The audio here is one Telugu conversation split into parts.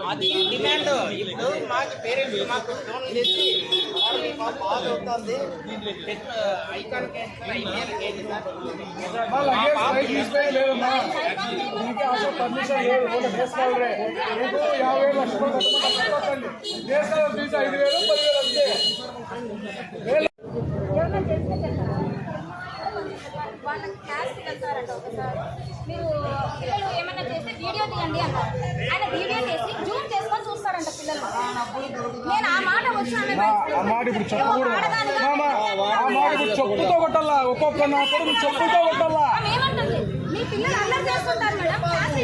అది డిమాండ్. ఇప్పుడు మాకు పేరెంట్స్ మాకు ఫోన్ చేసి పాస్ అవుతుంది ఐకాన్ వాళ్ళకి క్లాస్ వెళ్తారంట. ఒకసారి మీరు పిల్లలు ఏమైనా చేస్తే వీడియో తీయండి అన్నారు. ఆయన వీడియో చేసి జూమ్ చేసుకొని చూస్తారంట పిల్లలు. నేను ఆ మాట వచ్చాను ఏమంటుంది, మీ పిల్లలు అల్లరి చేస్తుంటారు మేడం క్లాస్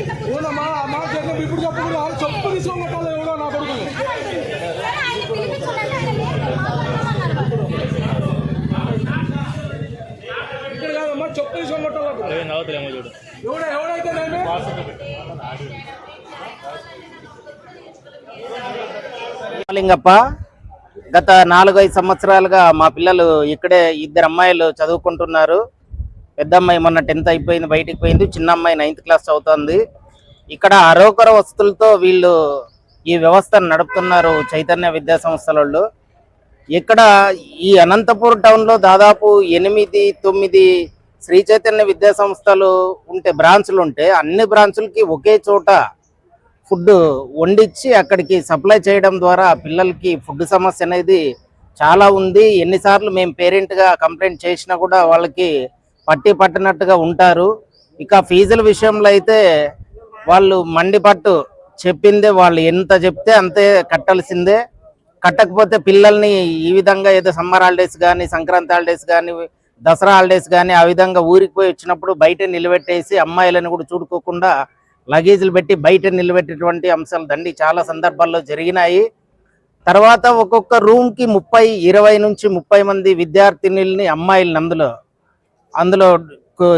ఇప్పుడు చెప్పు తీసుకోవాలి ఎవడో నా కొడుకు ఆయన పిలిపించండి. ఆయన చెప్పు లింగప్ప గత 4-5 సంవత్సరాలుగా మా పిల్లలు ఇక్కడే 2 అమ్మాయిలు చదువుకుంటున్నారు. పెద్ద అమ్మాయి మొన్న 10th అయిపోయింది, బయటికి పోయింది. చిన్న అమ్మాయి 9th క్లాస్ చదువుతుంది. ఇక్కడ అరోకర వస్తువులతో వీళ్ళు ఈ వ్యవస్థను నడుపుతున్నారు చైతన్య విద్యా సంస్థలలో. ఇక్కడ ఈ అనంతపూర్ టౌన్లో దాదాపు 8-9 శ్రీ చైతన్య విద్యా సంస్థలు ఉంటే బ్రాంచ్లు ఉంటే అన్ని బ్రాంచులకి ఒకే చోట ఫుడ్ వండించి అక్కడికి సప్లై చేయడం ద్వారా పిల్లలకి ఫుడ్ సమస్య అనేది చాలా ఉంది. ఎన్నిసార్లు మేము పేరెంట్గా కంప్లైంట్ చేసినా కూడా వాళ్ళకి పట్టినట్టుగా ఉంటారు. ఇక ఫీజుల విషయంలో అయితే వాళ్ళు మండిపట్టు చెప్పిందే, వాళ్ళు ఎంత చెప్తే అంతే కట్టాల్సిందే. కట్టకపోతే పిల్లల్ని ఈ విధంగా ఏదో సమ్మర్ హాలిడేస్ కానీ, సంక్రాంతి హాలిడేస్ కానీ, దసరా హాలిడేస్ కానీ ఆ విధంగా ఊరికి పోయి వచ్చినప్పుడు బయట నిలబెట్టేసి అమ్మాయిలను కూడా చూడుకోకుండా లగేజీలు పెట్టి బయట నిలబెట్టేటువంటి అంశాలు దండి చాలా సందర్భాల్లో జరిగినాయి. తర్వాత ఒక్కొక్క రూమ్కి 20 నుంచి 30 మంది విద్యార్థినుల్ని అమ్మాయిలని అందులో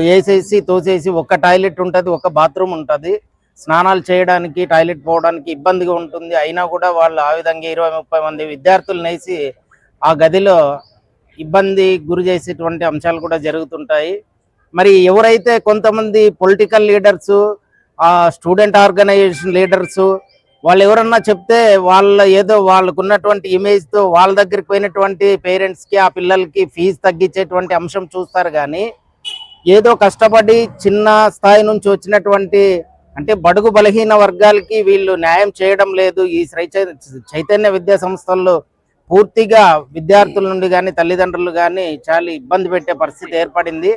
వేసేసి తోసేసి ఒక టాయిలెట్ ఉంటుంది, ఒక బాత్రూమ్ ఉంటుంది. స్నానాలు చేయడానికి టాయిలెట్ పోవడానికి ఇబ్బందిగా ఉంటుంది. అయినా కూడా వాళ్ళు ఆ విధంగా 20-30 మంది విద్యార్థులను వేసి ఆ గదిలో ఇబ్బంది గురి చేసేటువంటి అంశాలు కూడా జరుగుతుంటాయి. మరి ఎవరైతే కొంతమంది political leaders, student organisation leaders వాళ్ళు ఎవరన్నా చెప్తే వాళ్ళకు ఉన్నటువంటి ఇమేజ్తో వాళ్ళ దగ్గరికి పోయినటువంటి పేరెంట్స్కి ఆ పిల్లలకి ఫీజు తగ్గించేటువంటి అంశం చూస్తారు. కానీ ఏదో కష్టపడి చిన్న స్థాయి నుంచి వచ్చినటువంటి అంటే బడుగు బలహీన వర్గాలకి వీళ్ళు న్యాయం చేయడం లేదు. ఈ చైతన్య విద్యా సంస్థల్లో పూర్తిగా విద్యార్థుల నుండి కానీ తల్లిదండ్రులు కానీ చాలా ఇబ్బంది పెట్టే పరిస్థితి ఏర్పడింది.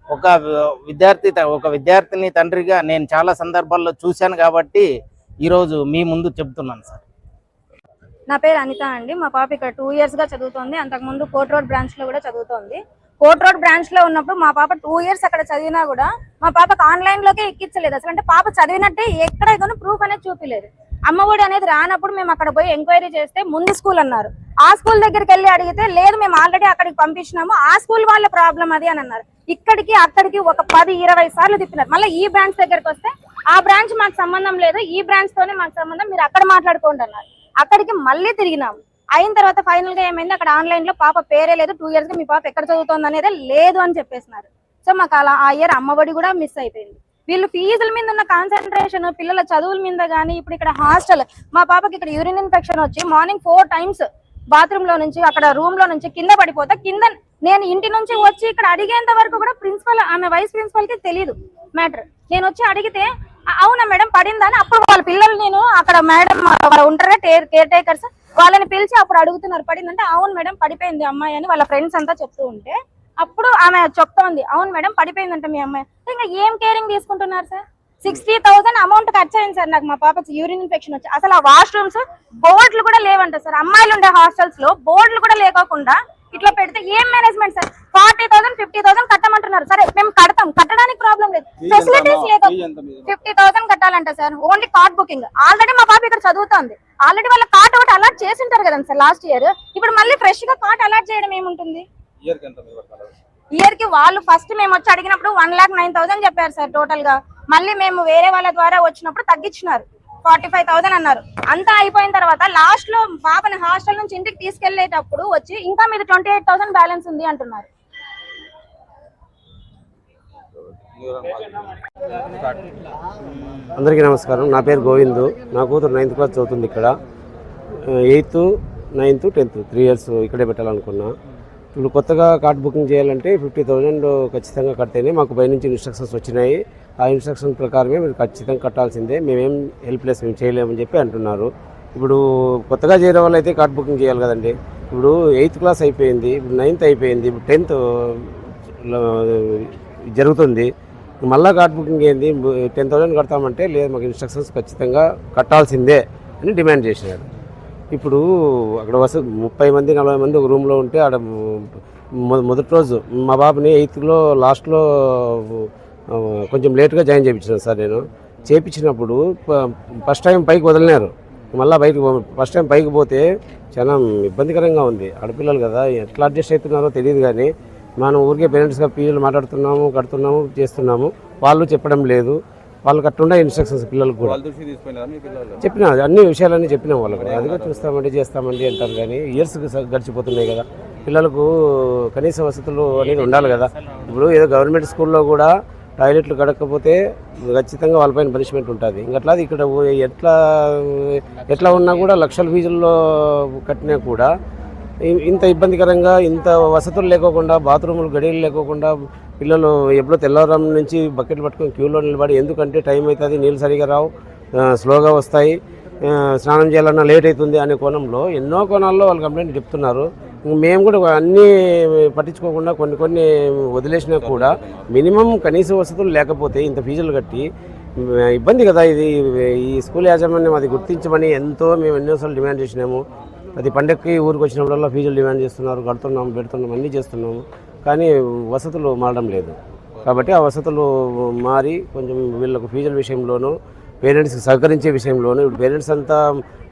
ఒక విద్యార్థిని తండ్రిగా నేను చాలా సందర్భాల్లో చూశాను కాబట్టి ఈరోజు మీ ముందు చెప్తున్నాను సార్. నా పేరు అనిత అండి. మా పాప ఇక్కడ 2 ఇయర్స్గా చదువుతోంది. అంతకుముందు కోర్ట్ రోడ్ బ్రాంచ్లో కూడా చదువుతోంది. కోర్ట్ రోడ్ బ్రాంచ్లో ఉన్నప్పుడు మా పాప 2 ఇయర్స్ అక్కడ చదివినా కూడా మా పాపకు ఆన్లైన్లోకే ఎక్కించలేదు. అసలు అంటే పాప చదివినట్టే ఎక్కడ ఏదో ప్రూఫ్ అనేది చూపిలేదు. అమ్మఒడి అనేది రానప్పుడు మేము అక్కడ పోయి ఎంక్వైరీ చేస్తే ముందు స్కూల్ అన్నారు. ఆ స్కూల్ దగ్గరికి వెళ్ళి అడిగితే లేదు మేము ఆల్రెడీ అక్కడికి పంపించినాము, ఆ స్కూల్ వాళ్ళ ప్రాబ్లం అది అని అన్నారు. ఇక్కడికి అక్కడికి ఒక 10-20 సార్లు తిప్పినారు. మళ్ళీ ఈ బ్రాంచ్ దగ్గరికి వస్తే ఆ బ్రాంచ్ మాకు సంబంధం లేదు, ఈ బ్రాంచ్ తోనే మాకు సంబంధం, మీరు అక్కడ మాట్లాడుకోండి అన్నారు. అక్కడికి మళ్ళీ తిరిగినాము. అయిన తర్వాత ఫైనల్ గా ఏమైంది, అక్కడ ఆన్లైన్ లో పాప పేరే లేదు, 2 ఇయర్స్ గా మీ పాప ఎక్కడ చదువుతోంది అనేది లేదు అని చెప్పేసినారు. సో మాకు అలా ఆ ఇయర్ అమ్మఒడి కూడా మిస్ అయిపోయింది. వీళ్ళు ఫీజుల మీద ఉన్న కాన్సన్ట్రేషన్ పిల్లల చదువుల మీద కానీ, ఇప్పుడు ఇక్కడ హాస్టల్ మా పాపకి ఇక్కడ యూరిన్ ఇన్ఫెక్షన్ వచ్చి మార్నింగ్ 4 times బాత్రూమ్ లో నుంచి అక్కడ రూమ్ లో నుంచి కింద పడిపోతా, కింద నేను ఇంటి నుంచి వచ్చి ఇక్కడ అడిగేంత వరకు కూడా ప్రిన్సిపల్ ఆమె వైస్ ప్రిన్సిపల్ కి తెలియదు మ్యాటర్. నేను వచ్చి అడిగితే అవునా మేడం పడిందని, అప్పుడు వాళ్ళ పిల్లలు నేను అక్కడ మేడం ఉంటారా కేర్ టేకర్స్ వాళ్ళని పిలిచి అప్పుడు అడుగుతున్నారు పడిందంటే, అవును మేడం పడిపోయింది అమ్మాయి అని వాళ్ళ ఫ్రెండ్స్ అంతా చెప్తూ ఉంటే అప్పుడు ఆమె చెప్తోంది అవును మేడం పడిపోయిందంట మీ అమ్మాయి. ఇంకా ఏం కేరింగ్ తీసుకుంటున్నారు సార్? 60,000 అమౌంట్ ఖర్చు అయింది సార్ నాకు మా పాపకి యూరిన్ ఇన్ఫెక్షన్ వచ్చి. అసలు ఆ వాష్రూమ్స్ బోర్డులు కూడా లేవంట సార్. అమ్మాయిలు ఉండే హాస్టల్స్ లో బోర్డులు కూడా లేకోకుండా ఇట్లా పెడితే ఏం మేనేజ్మెంట్ సార్? 40,000 50,000 కట్టమంటున్నారు. సరే మేము కడతాం, కట్టడానికి ప్రాబ్లం లేదు, ఫెసిలిటీస్ లేదు. 50,000 కట్టాలంట sir, only card booking. Already మా పాప ఇక్కడ చదువుతోంది, ఆల్రెడీ వాళ్ళ కార్డ్ ఒకటి అలాట్ చేసి ఉంటారు కదా సార్ లాస్ట్ ఇయర్. ఇప్పుడు మళ్ళీ ఫ్రెష్ గా కార్డ్ అలాట్ చేయడం ఏముంటుంది? ఇయర్ కి వాళ్ళు ఫస్ట్ మేము వచ్చి అడిగినప్పుడు 1,09,000 చెప్పారు సార్ టోటల్ గా. మళ్ళీ మేము వేరే వాళ్ళ ద్వారా వచ్చినప్పుడు తగ్గించినారు, 45,000 అన్నారు. అంతా అయిపోయిన తర్వాత లాస్ట్ లో పాపని హాస్టల్ నుంచి ఇంటికి తీసుకెళ్లేటప్పుడు వచ్చి ఇంకా మీద 28,000 బ్యాలెన్స్ ఉంది అంటున్నారు. అందరికీ నమస్కారం. నా పేరు గోవిందు. నా కూతురు 9th క్లాస్ చదువుతుంది ఇక్కడ. 8th, 9th, 10th 3 years ఇక్కడే పెట్టాలనుకున్నా. ఇప్పుడు కొత్తగా కార్డ్ బుకింగ్ చేయాలంటే 50,000 ఖచ్చితంగా కడితేనే మాకు పై నుంచి ఇన్స్ట్రక్షన్స్ వచ్చినాయి. ఆ ఇన్స్ట్రక్షన్ ప్రకారమే మీరు ఖచ్చితంగా కట్టాల్సిందే, మేమేం హెల్ప్లెస్ మేము చేయలేమని చెప్పి అంటున్నారు. ఇప్పుడు కొత్తగా చేరే వాళ్ళు అయితే కార్డ్ బుకింగ్ చేయాలి కదండి. ఇప్పుడు 8th క్లాస్ అయిపోయింది, ఇప్పుడు 9th అయిపోయింది, ఇప్పుడు 10th జరుగుతుంది. మళ్ళీ కార్డ్ బుకింగ్ ఏంది? 10,000 కడతామంటే లేదు, మాకు ఇన్స్ట్రక్షన్స్ ఖచ్చితంగా కట్టాల్సిందే అని డిమాండ్ చేసినారు. ఇప్పుడు అక్కడ 30 మంది 40 మంది ఒక రూమ్లో ఉంటే ఆడ మొదటి రోజు మా బాబుని 8th లాస్ట్లో కొంచెం లేట్గా జాయిన్ చేయించాను సార్. నేను చేయించినప్పుడు ఫస్ట్ టైం పైకి వదిలినారు, మళ్ళీ బయటకు ఫస్ట్ టైం పైకి పోతే చాలా ఇబ్బందికరంగా ఉంది. ఆడపిల్లలు కదా, ఎట్లా అడ్జస్ట్ అవుతున్నారో తెలియదు. కానీ మనం ఊరికే పేరెంట్స్గా ఫీజులు మాట్లాడుతున్నాము, కడుతున్నాము, చేస్తున్నాము. వాళ్ళు చెప్పడం లేదు, వాళ్ళు కట్టుండే ఇన్స్ట్రక్షన్స్ పిల్లలకు కూడా చెప్పినా, అన్ని విషయాలన్నీ చెప్పినాం వాళ్ళకి. అదిగా చూస్తామండి చేస్తామండి అంటారు, కానీ ఇయర్స్ గడిచిపోతున్నాయి కదా. పిల్లలకు కనీస వసతులు అనేది ఉండాలి కదా. ఇప్పుడు ఏదో గవర్నమెంట్ స్కూల్లో కూడా టాయిలెట్లు కడకపోతే ఖచ్చితంగా వాళ్ళపైన పనిష్మెంట్ ఉంటుంది. ఇంకట్లాది ఇక్కడ ఎట్లా ఉన్నా కూడా లక్షల ఫీజుల్లో కట్టినా కూడా ఇంత ఇబ్బందికరంగా, ఇంత వసతులు లేకోకుండా, బాత్రూములు గడియలు లేకోకుండా పిల్లలు ఎప్పుడో తెల్లవారం నుంచి బకెట్లు పట్టుకొని క్యూలో నిలబడి, ఎందుకంటే టైం అవుతుంది, నీళ్ళు సరిగా రావు, స్లోగా వస్తాయి, స్నానం చేయాలన్నా లేట్ అవుతుంది అనే కోణంలో ఎన్నో కోణాల్లో వాళ్ళు కంప్లైంట్ చెప్తున్నారు. మేము కూడా అన్నీ పట్టించుకోకుండా కొన్ని వదిలేసినా కూడా మినిమం కనీస వసతులు లేకపోతే ఇంత ఫీజులు కట్టి ఇబ్బంది కదా. ఇది ఈ స్కూల్ యాజమాన్యం అది గుర్తించమని ఎంతో మేము ఎన్నోసార్లు డిమాండ్ చేసినాము. అది పండగకి ఊరికి వచ్చినప్పుడల్లా ఫీజులు డిమాండ్ చేస్తున్నారు, కడుతున్నాము, పెడుతున్నాము, అన్నీ చేస్తున్నాము, కానీ వసతులు మారడం లేదు. కాబట్టి ఆ వసతులు మారి కొంచెం వీళ్ళకు ఫీజుల విషయంలోనూ పేరెంట్స్కి సహకరించే విషయంలోనూ, ఇప్పుడు పేరెంట్స్ అంతా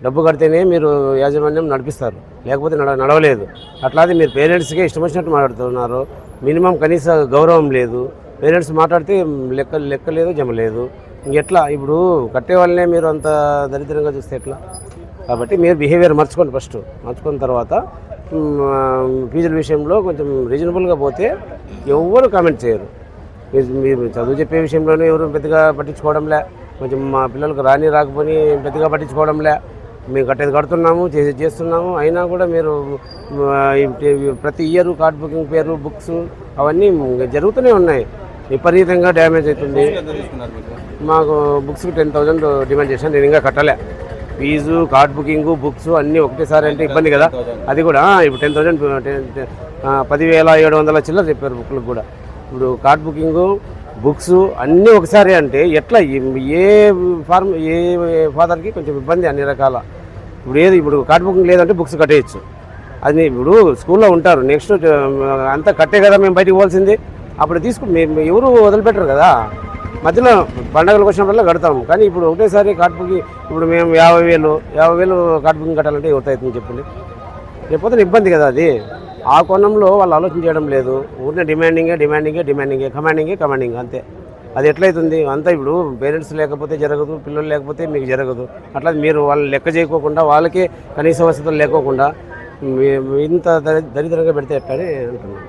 డబ్బు కడితేనే మీరు యాజమాన్యం నడిపిస్తారు, లేకపోతే నడవలేదు. అట్లాది మీరు పేరెంట్స్కే ఇష్టం వచ్చినట్టు మాట్లాడుతున్నారు. మినిమం కనీస గౌరవం లేదు. పేరెంట్స్ మాట్లాడితే లెక్క లేదు, జమ లేదు. ఇంకెట్లా ఇప్పుడు కట్టే వాళ్ళనే మీరు అంత దరిద్రంగా చూస్తే ఎట్లా? కాబట్టి మీరు బిహేవియర్ మార్చుకున్న తర్వాత ఫీజుల విషయంలో కొంచెం రీజనబుల్గా పోతే ఎవరు కామెంట్ చేయరు. మీరు చదువు చెప్పే విషయంలోనే ఎవరు పెద్దగా పట్టించుకోవడంలే, కొంచెం మా పిల్లలకు రాకపోని పెద్దగా పట్టించుకోవడంలే. మేము కట్టేది కడుతున్నాము, చేస్తున్నాము, అయినా కూడా మీరు ప్రతి ఇయర్ కార్డ్ బుకింగ్ పేరు, బుక్స్ అవన్నీ జరుగుతూనే ఉన్నాయి. విపరీతంగా డ్యామేజ్ అవుతుంది. మాకు బుక్స్కి 10,000 డిమాండ్ చేశాను, నేను ఇంకా కట్టలే. ఫీజు, కార్డ్ బుకింగ్, బుక్స్ అన్నీ ఒకటేసారి అంటే ఇబ్బంది కదా. అది కూడా ఇప్పుడు 10,000 10,700 చిల్లర చెప్పారు బుక్లకు కూడా. ఇప్పుడు కార్డ్ బుకింగు, బుక్స్ అన్నీ ఒకసారి అంటే ఎట్లా? ఏ ఫాదర్కి కొంచెం ఇబ్బంది అన్ని రకాల. ఇప్పుడు కార్డ్ బుకింగ్ లేదంటే బుక్స్ కట్టేయచ్చు. అది ఇప్పుడు స్కూల్లో ఉంటారు, నెక్స్ట్ అంతా కట్టే కదా మేము బయటికి పోవాల్సింది. అప్పుడు మేము ఎవరు వదిలిపెట్టరు కదా. మధ్యలో పండుగలకు వచ్చినప్పుడల్లా కడతాము, కానీ ఇప్పుడు ఒకటేసారి కార్డ్ బుకింగ్, ఇప్పుడు మేము 50,000 కార్డ్ బుకింగ్ కట్టాలంటే అవుతాయి చెప్పండి. లేకపోతే ఇబ్బంది కదా అది. ఆ కోణంలో వాళ్ళు ఆలోచన చేయడం లేదు. ఊరినే డిమాండింగే, కమాండింగ్ అంతే. అది ఎట్లయితుంది అంతా? ఇప్పుడు పేరెంట్స్ లేకపోతే జరగదు, పిల్లలు లేకపోతే మీకు జరగదు. అట్లా మీరు వాళ్ళు లెక్క చేయకోకుండా, వాళ్ళకే కనీస వసతులు లేకోకుండా ఇంత దరిద్రంగా పెడితే ఎట్లా అని అంటున్నాను.